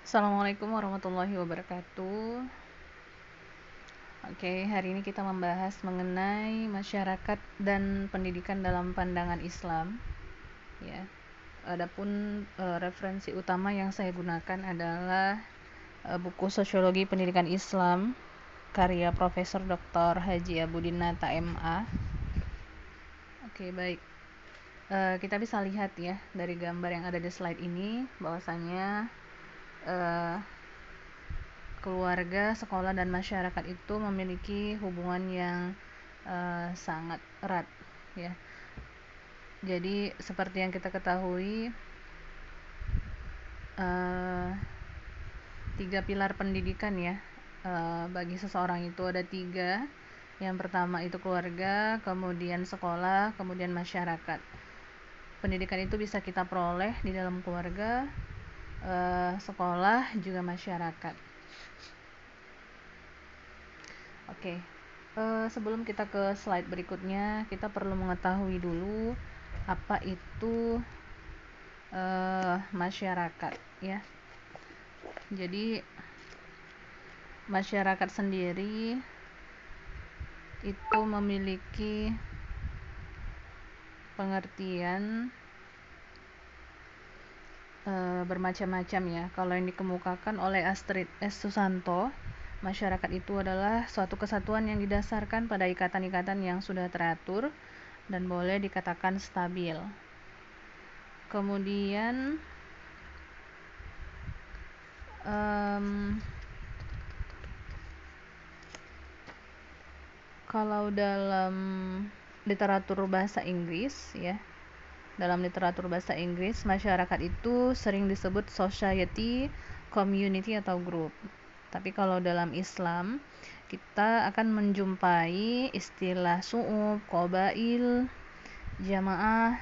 Assalamualaikum warahmatullahi wabarakatuh. Oke, hari ini kita membahas mengenai masyarakat dan pendidikan dalam pandangan Islam. Ya, adapun referensi utama yang saya gunakan adalah buku Sosiologi Pendidikan Islam karya Profesor Dr. Haji Abudin Nata MA. Oke, baik. Kita bisa lihat ya dari gambar yang ada di slide ini bahwasanya keluarga, sekolah, dan masyarakat itu memiliki hubungan yang sangat erat ya. Jadi seperti yang kita ketahui, tiga pilar pendidikan ya, bagi seseorang itu ada tiga. Yang pertama itu keluarga, kemudian sekolah, kemudian masyarakat. Pendidikan itu bisa kita peroleh di dalam keluarga, sekolah, juga masyarakat. Oke, sebelum kita ke slide berikutnya, kita perlu mengetahui dulu apa itu masyarakat ya. Jadi masyarakat sendiri itu memiliki pengertian bermacam-macam ya. Kalau yang dikemukakan oleh Astrid S. Susanto, masyarakat itu adalah suatu kesatuan yang didasarkan pada ikatan-ikatan yang sudah teratur dan boleh dikatakan stabil. Kemudian kalau dalam literatur bahasa Inggris ya, dalam literatur bahasa Inggris, masyarakat itu sering disebut society, community, atau group. Tapi kalau dalam Islam, kita akan menjumpai istilah su'ub, qabail, jamaah,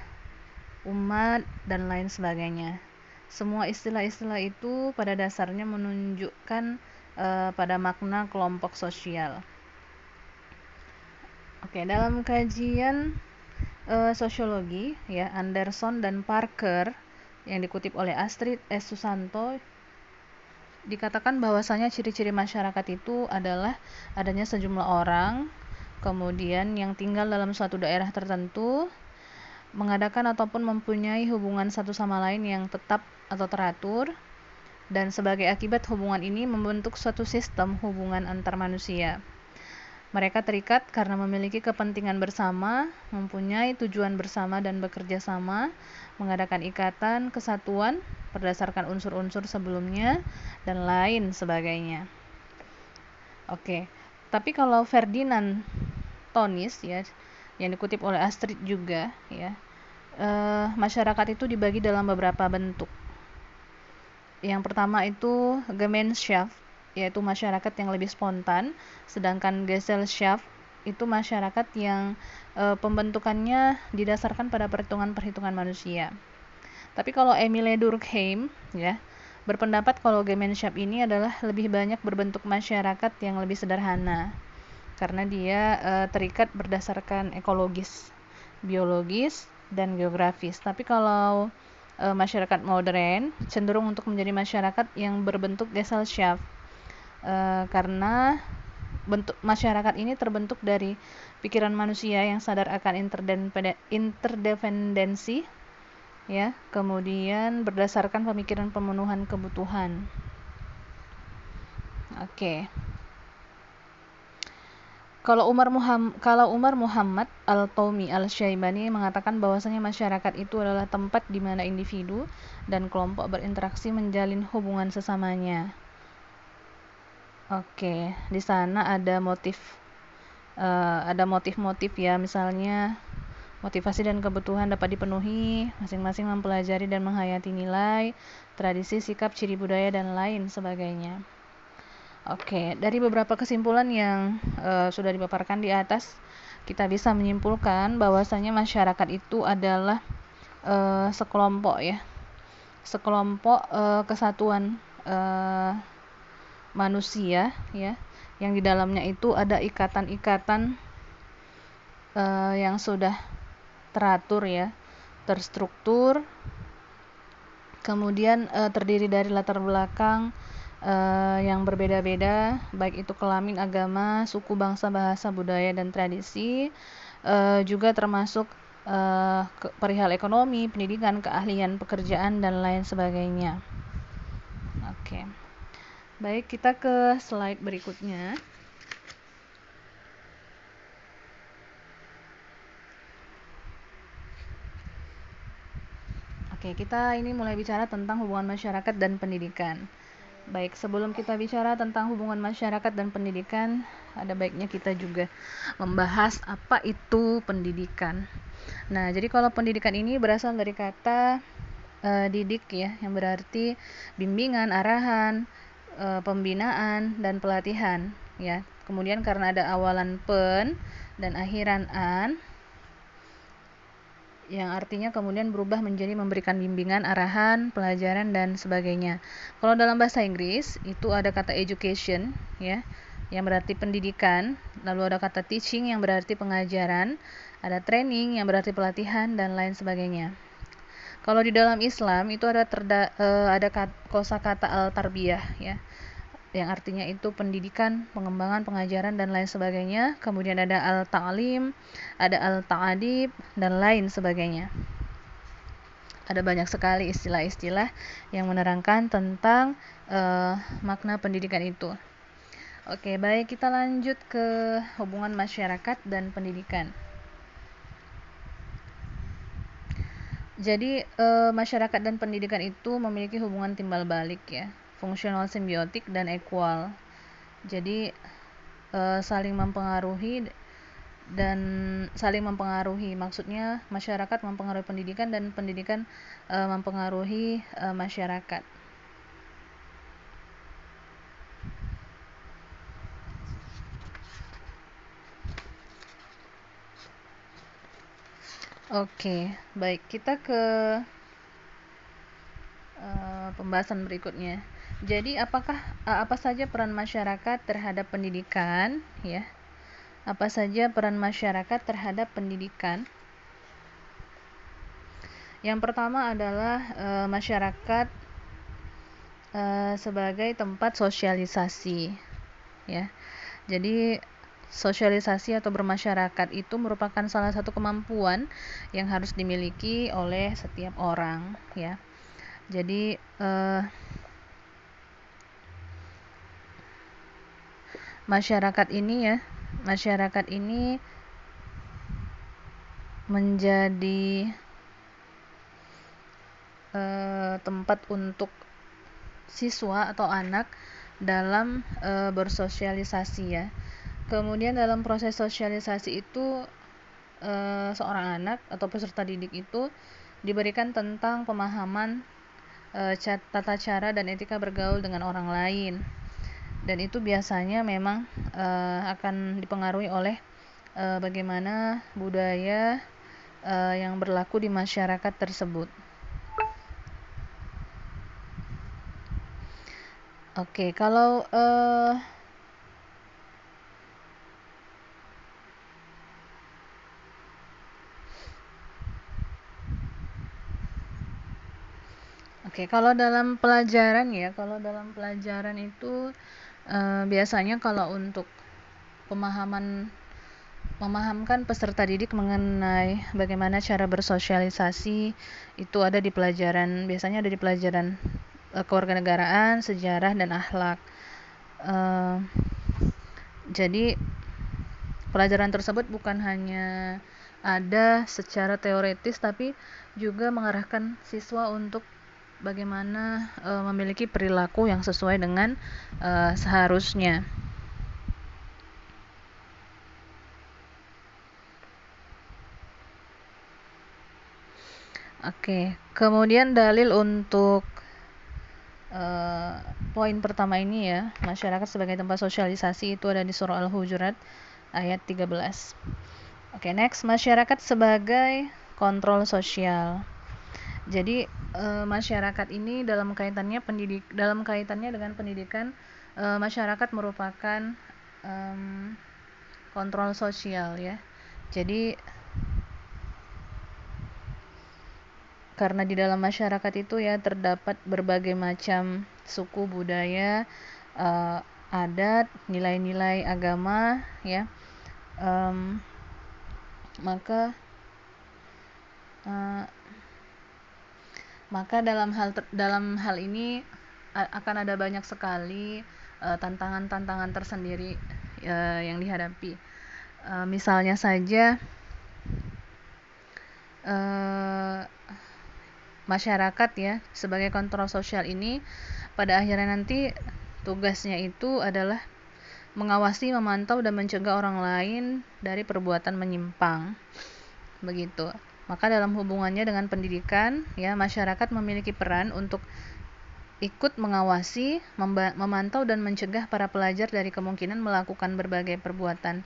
umat, dan lain sebagainya. Semua istilah-istilah itu pada dasarnya menunjukkan pada makna kelompok sosial. Oke, dalam kajian sosiologi ya, Anderson dan Parker yang dikutip oleh Astrid S. Susanto, dikatakan bahwasanya ciri-ciri masyarakat itu adalah adanya sejumlah orang, kemudian yang tinggal dalam suatu daerah tertentu, mengadakan ataupun mempunyai hubungan satu sama lain yang tetap atau teratur, dan sebagai akibat hubungan ini membentuk suatu sistem hubungan antar manusia. Mereka terikat karena memiliki kepentingan bersama, mempunyai tujuan bersama dan bekerja sama, mengadakan ikatan, kesatuan berdasarkan unsur-unsur sebelumnya, dan lain sebagainya. Oke, tapi kalau Ferdinand Tonis ya, yang dikutip oleh Astrid juga ya, masyarakat itu dibagi dalam beberapa bentuk. Yang pertama itu Gemeinschaft, yaitu masyarakat yang lebih spontan, sedangkan Gesellschaft itu masyarakat yang pembentukannya didasarkan pada perhitungan manusia. Tapi kalau Emile Durkheim ya, berpendapat kalau Gemeinschaft ini adalah lebih banyak berbentuk masyarakat yang lebih sederhana karena dia terikat berdasarkan ekologis, biologis, dan geografis. Tapi kalau masyarakat modern cenderung untuk menjadi masyarakat yang berbentuk Gesellschaft karena bentuk masyarakat ini terbentuk dari pikiran manusia yang sadar akan interdependensi ya, kemudian berdasarkan pemikiran pemenuhan kebutuhan. Oke. Kalau Umar Muhammad Al-Taumi Al-Syaibani mengatakan bahwasanya masyarakat itu adalah tempat di mana individu dan kelompok berinteraksi menjalin hubungan sesamanya. Oke, di sana ada motif-motif ya, misalnya motivasi dan kebutuhan dapat dipenuhi, masing-masing mempelajari dan menghayati nilai, tradisi, sikap, ciri budaya, dan lain sebagainya. Oke, dari beberapa kesimpulan yang sudah dipaparkan di atas, kita bisa menyimpulkan bahwasanya masyarakat itu adalah sekelompok ya, sekelompok kesatuan manusia ya, yang di dalamnya itu ada ikatan-ikatan yang sudah teratur ya, terstruktur, Kemudian terdiri dari latar belakang yang berbeda-beda, baik itu kelamin, agama, suku, bangsa, bahasa, budaya, dan tradisi, juga termasuk perihal ekonomi, pendidikan, keahlian, pekerjaan, dan lain sebagainya. Oke. Baik, kita ke slide berikutnya. Oke, kita ini mulai bicara tentang hubungan masyarakat dan pendidikan. Baik, sebelum kita bicara tentang hubungan masyarakat dan pendidikan, ada baiknya kita juga membahas apa itu pendidikan. Nah, jadi kalau pendidikan ini berasal dari kata didik ya, yang berarti bimbingan, arahan, pembinaan, dan pelatihan ya. Kemudian karena ada awalan pen dan akhiran an, yang artinya kemudian berubah menjadi memberikan bimbingan, arahan, pelajaran, dan sebagainya. Kalau dalam bahasa Inggris itu ada kata education ya, yang berarti pendidikan, lalu ada kata teaching yang berarti pengajaran, ada training yang berarti pelatihan, dan lain sebagainya. Kalau di dalam Islam itu ada kosakata al-tarbiyah ya, yang artinya itu pendidikan, pengembangan, pengajaran, dan lain sebagainya. Kemudian ada al-ta'lim, ada al-ta'adib, dan lain sebagainya. Ada banyak sekali istilah-istilah yang menerangkan tentang makna pendidikan itu. Oke, baik, kita lanjut ke hubungan masyarakat dan pendidikan. Jadi masyarakat dan pendidikan itu memiliki hubungan timbal balik ya, fungsional, simbiotik, dan equal. Jadi saling mempengaruhi dan saling mempengaruhi. Maksudnya masyarakat mempengaruhi pendidikan dan pendidikan mempengaruhi masyarakat. Oke, baik, kita ke pembahasan berikutnya. Jadi apa saja peran masyarakat terhadap pendidikan ya? Apa saja peran masyarakat terhadap pendidikan? Yang pertama adalah masyarakat sebagai tempat sosialisasi ya. Jadi sosialisasi atau bermasyarakat itu merupakan salah satu kemampuan yang harus dimiliki oleh setiap orang ya. Jadi masyarakat ini menjadi tempat untuk siswa atau anak dalam bersosialisasi ya. Kemudian dalam proses sosialisasi itu seorang anak atau peserta didik itu diberikan tentang pemahaman tata cara dan etika bergaul dengan orang lain, dan itu biasanya memang akan dipengaruhi oleh bagaimana budaya yang berlaku di masyarakat tersebut. Oke, kalau kalau dalam pelajaran ya, itu biasanya kalau untuk memahamkan peserta didik mengenai bagaimana cara bersosialisasi itu biasanya ada di pelajaran kewarganegaraan, sejarah, dan akhlak. Jadi pelajaran tersebut bukan hanya ada secara teoretis tapi juga mengarahkan siswa untuk bagaimana memiliki perilaku yang sesuai dengan seharusnya. Oke, kemudian dalil untuk poin pertama ini ya, masyarakat sebagai tempat sosialisasi, itu ada di surah Al-Hujurat ayat 13. Oke, next, masyarakat sebagai kontrol sosial. Jadi masyarakat ini dalam kaitannya dengan pendidikan, masyarakat merupakan kontrol sosial ya. Jadi karena di dalam masyarakat itu ya terdapat berbagai macam suku, budaya, adat, nilai-nilai agama ya. Maka dalam hal ini akan ada banyak sekali tantangan-tantangan tersendiri yang dihadapi. Misalnya saja masyarakat ya sebagai kontrol sosial ini pada akhirnya nanti tugasnya itu adalah mengawasi, memantau dan mencegah orang lain dari perbuatan menyimpang. Begitu. Maka dalam hubungannya dengan pendidikan ya, masyarakat memiliki peran untuk ikut mengawasi, memantau dan mencegah para pelajar dari kemungkinan melakukan berbagai perbuatan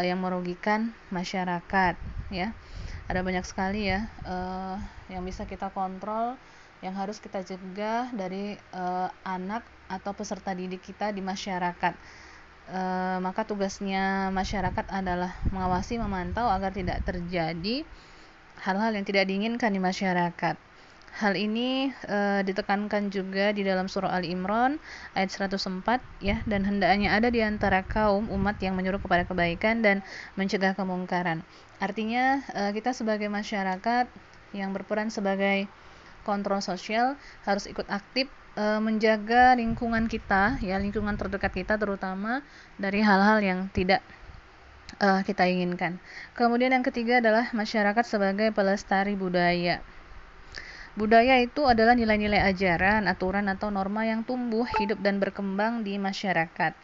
yang merugikan masyarakat ya. Ada banyak sekali ya yang bisa kita kontrol, yang harus kita cegah dari anak atau peserta didik kita di masyarakat. Maka tugasnya masyarakat adalah mengawasi, memantau agar tidak terjadi hal-hal yang tidak diinginkan di masyarakat. Hal ini ditekankan juga di dalam surah Ali Imran ayat 104 ya, dan hendaknya ada di antara kaum umat yang menyuruh kepada kebaikan dan mencegah kemungkaran. Artinya kita sebagai masyarakat yang berperan sebagai kontrol sosial harus ikut aktif menjaga lingkungan kita ya, lingkungan terdekat kita terutama dari hal-hal yang tidak kita inginkan. Kemudian yang ketiga adalah masyarakat sebagai pelestari budaya. Budaya itu adalah nilai-nilai ajaran, aturan atau norma yang tumbuh, hidup dan berkembang di masyarakat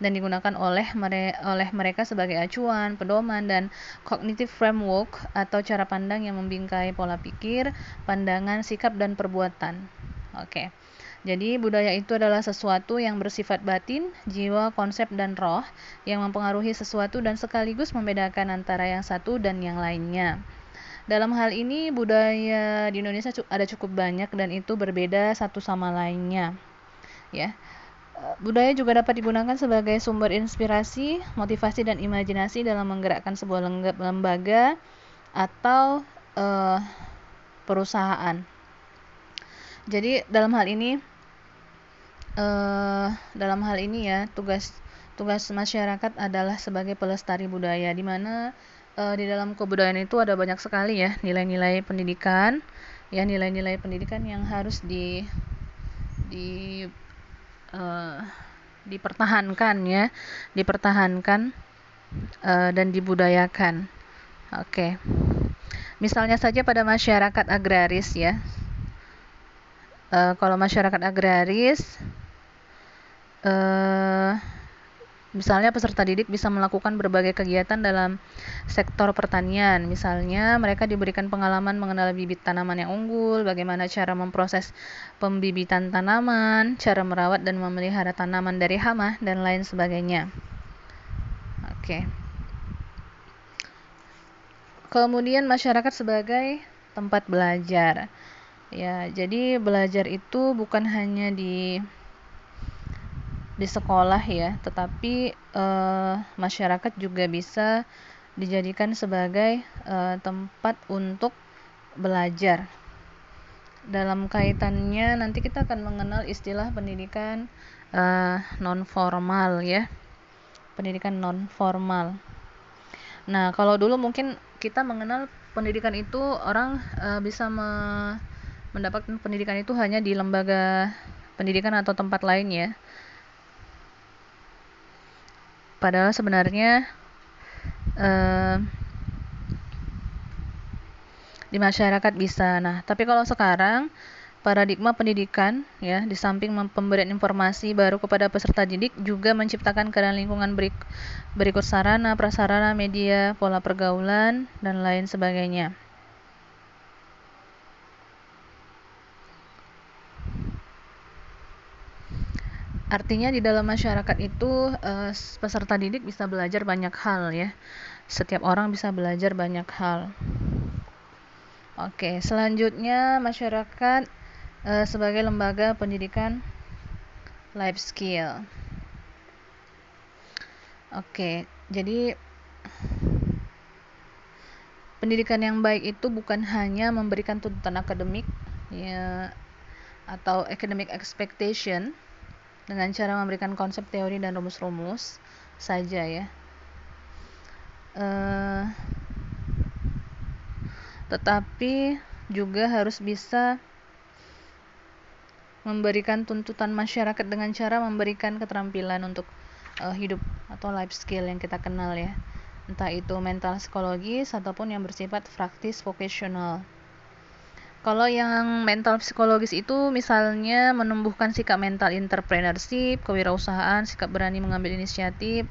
dan digunakan oleh mereka sebagai acuan, pedoman dan cognitive framework atau cara pandang yang membingkai pola pikir, pandangan, sikap dan perbuatan. Oke. Jadi budaya itu adalah sesuatu yang bersifat batin, jiwa, konsep dan roh yang mempengaruhi sesuatu dan sekaligus membedakan antara yang satu dan yang lainnya. Dalam hal ini budaya di Indonesia ada cukup banyak dan itu berbeda satu sama lainnya. Ya. Budaya juga dapat digunakan sebagai sumber inspirasi, motivasi dan imajinasi dalam menggerakkan sebuah lembaga atau perusahaan. Jadi dalam hal ini ya tugas masyarakat adalah sebagai pelestari budaya, di mana di dalam kebudayaan itu ada banyak sekali ya nilai-nilai pendidikan yang harus dipertahankan dan dibudayakan. Oke. Misalnya saja pada masyarakat agraris ya. Kalau masyarakat agraris misalnya peserta didik bisa melakukan berbagai kegiatan dalam sektor pertanian. Misalnya mereka diberikan pengalaman mengenal bibit tanaman yang unggul, bagaimana cara memproses pembibitan tanaman, cara merawat dan memelihara tanaman dari hama dan lain sebagainya. Oke. Kemudian masyarakat sebagai tempat belajar. Ya, jadi belajar itu bukan hanya di sekolah ya, tetapi masyarakat juga bisa dijadikan sebagai tempat untuk belajar. Dalam kaitannya nanti kita akan mengenal istilah pendidikan non formal ya, pendidikan non formal. Nah, kalau dulu mungkin kita mengenal pendidikan itu orang bisa mendapatkan pendidikan itu hanya di lembaga pendidikan atau tempat lain ya. Padahal sebenarnya di masyarakat bisa. Nah, tapi kalau sekarang paradigma pendidikan ya, di samping pemberian informasi baru kepada peserta didik juga menciptakan keadaan lingkungan berikut sarana, prasarana, media, pola pergaulan dan lain sebagainya. Artinya di dalam masyarakat itu peserta didik bisa belajar banyak hal ya. Setiap orang bisa belajar banyak hal. Oke, selanjutnya masyarakat sebagai lembaga pendidikan life skill. Oke, jadi pendidikan yang baik itu bukan hanya memberikan tuntutan akademik ya, atau academic expectation dengan cara memberikan konsep teori dan rumus-rumus saja ya. Tetapi juga harus bisa memberikan tuntutan masyarakat dengan cara memberikan keterampilan untuk hidup atau life skill yang kita kenal ya. Entah itu mental psikologis ataupun yang bersifat praktis vocational. Kalau yang mental psikologis itu misalnya menumbuhkan sikap mental entrepreneurship, kewirausahaan, sikap berani mengambil inisiatif,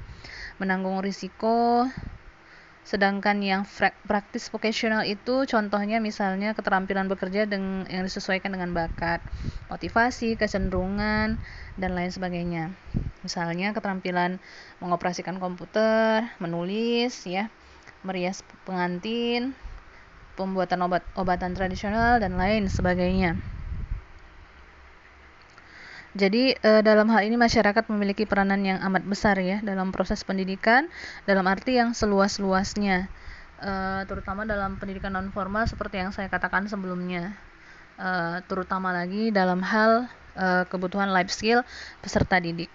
menanggung risiko. Sedangkan yang praktis vocational itu contohnya misalnya keterampilan bekerja yang disesuaikan dengan bakat, motivasi, kecenderungan, dan lain sebagainya. Misalnya keterampilan mengoperasikan komputer, menulis, ya, merias pengantin, pembuatan obatan tradisional, dan lain sebagainya. Jadi dalam hal ini masyarakat memiliki peranan yang amat besar ya dalam proses pendidikan, dalam arti yang seluas-luasnya, terutama dalam pendidikan non formal seperti yang saya katakan sebelumnya, terutama lagi dalam hal kebutuhan life skill peserta didik.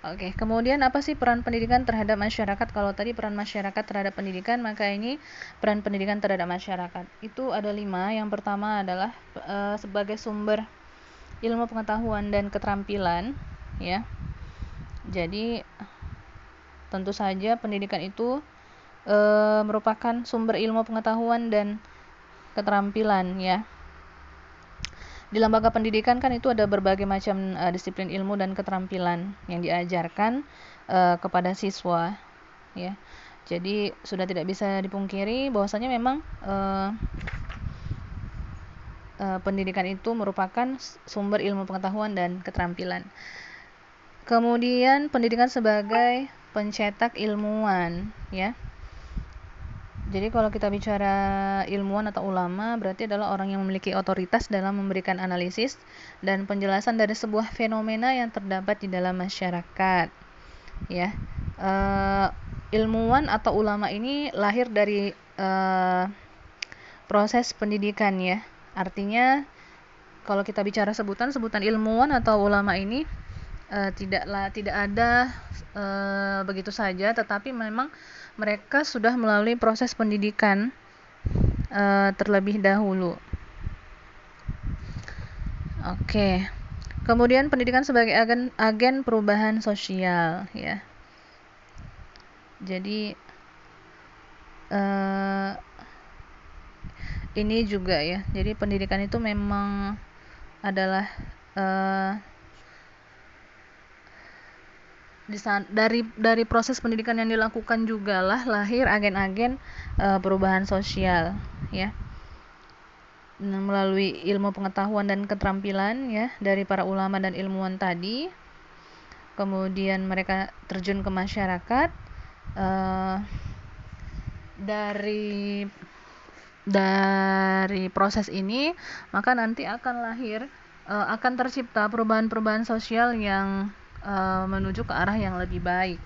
Oke, kemudian apa sih peran pendidikan terhadap masyarakat? Kalau tadi peran masyarakat terhadap pendidikan, maka ini peran pendidikan terhadap masyarakat. Itu ada 5. Yang pertama adalah sebagai sumber ilmu pengetahuan dan keterampilan, ya. Jadi tentu saja pendidikan itu merupakan sumber ilmu pengetahuan dan keterampilan, ya. Di lembaga pendidikan kan itu ada berbagai macam disiplin ilmu dan keterampilan yang diajarkan kepada siswa, ya. Jadi sudah tidak bisa dipungkiri bahwasanya memang pendidikan itu merupakan sumber ilmu pengetahuan dan keterampilan. Kemudian pendidikan sebagai pencetak ilmuwan, ya. Jadi kalau kita bicara ilmuwan atau ulama, berarti adalah orang yang memiliki otoritas dalam memberikan analisis dan penjelasan dari sebuah fenomena yang terdapat di dalam masyarakat. Ya, ilmuwan atau ulama ini lahir dari proses pendidikan ya. Artinya kalau kita bicara sebutan ilmuwan atau ulama ini tidak ada begitu saja, tetapi memang mereka sudah melalui proses pendidikan terlebih dahulu. Oke. Kemudian pendidikan sebagai agen perubahan sosial, ya. Jadi ini juga ya. Jadi pendidikan itu memang adalah dari proses pendidikan yang dilakukan juga lah lahir agen-agen perubahan sosial ya, melalui ilmu pengetahuan dan keterampilan ya dari para ulama dan ilmuwan tadi. Kemudian mereka terjun ke masyarakat, dari proses ini maka nanti akan lahir akan tercipta perubahan-perubahan sosial yang menuju ke arah yang lebih baik.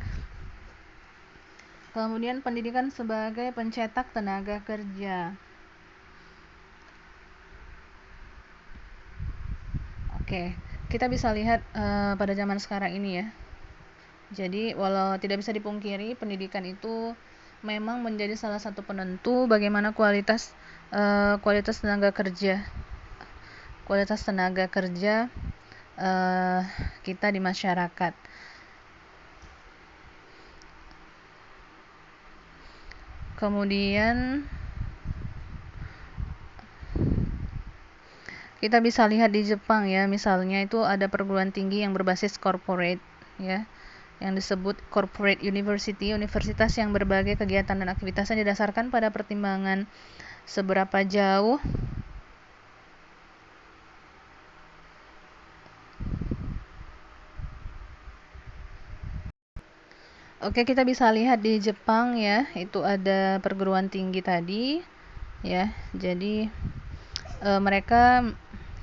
Kemudian pendidikan sebagai pencetak tenaga kerja. Oke, kita bisa lihat pada zaman sekarang ini ya. Jadi walau tidak bisa dipungkiri pendidikan itu memang menjadi salah satu penentu bagaimana kualitas tenaga kerja. Kualitas tenaga kerja kita di masyarakat. Kemudian kita bisa lihat di Jepang ya, misalnya itu ada perguruan tinggi yang berbasis corporate ya, yang disebut corporate university, universitas yang berbagai kegiatan dan aktivitasnya didasarkan pada pertimbangan seberapa jauh Oke, kita bisa lihat di Jepang ya, itu ada perguruan tinggi tadi ya. Jadi mereka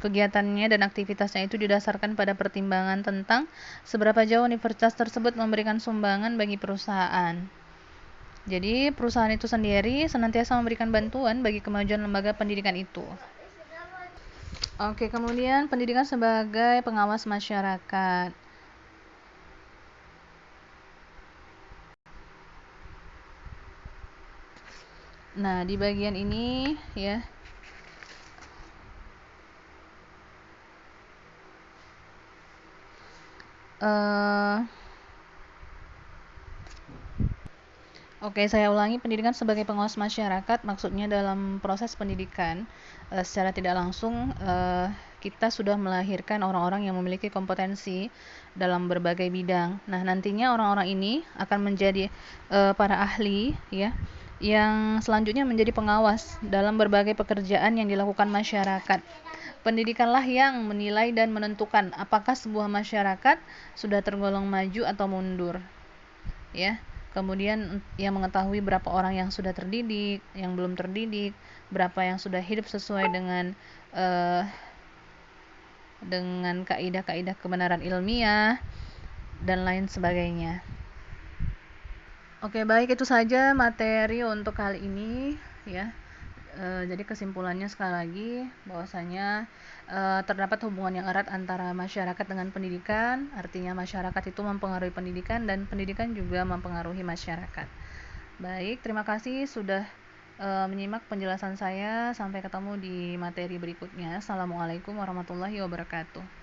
kegiatannya dan aktivitasnya itu didasarkan pada pertimbangan tentang seberapa jauh universitas tersebut memberikan sumbangan bagi perusahaan. Jadi perusahaan itu sendiri senantiasa memberikan bantuan bagi kemajuan lembaga pendidikan itu. Oke, kemudian pendidikan sebagai pengawas masyarakat. Nah, di bagian ini ya. Oke, saya ulangi, pendidikan sebagai pengawas masyarakat maksudnya dalam proses pendidikan secara tidak langsung kita sudah melahirkan orang-orang yang memiliki kompetensi dalam berbagai bidang. Nah, nantinya orang-orang ini akan menjadi para ahli ya yang selanjutnya menjadi pengawas dalam berbagai pekerjaan yang dilakukan masyarakat. Pendidikanlah yang menilai dan menentukan apakah sebuah masyarakat sudah tergolong maju atau mundur. Ya. Kemudian yang mengetahui berapa orang yang sudah terdidik, yang belum terdidik, berapa yang sudah hidup sesuai dengan kaidah-kaidah kebenaran ilmiah dan lain sebagainya. Oke, baik, itu saja materi untuk kali ini ya. Jadi kesimpulannya sekali lagi bahwasanya terdapat hubungan yang erat antara masyarakat dengan pendidikan, artinya masyarakat itu mempengaruhi pendidikan dan pendidikan juga mempengaruhi masyarakat. Baik, terima kasih sudah menyimak penjelasan saya. Sampai ketemu di materi berikutnya. Assalamualaikum warahmatullahi wabarakatuh.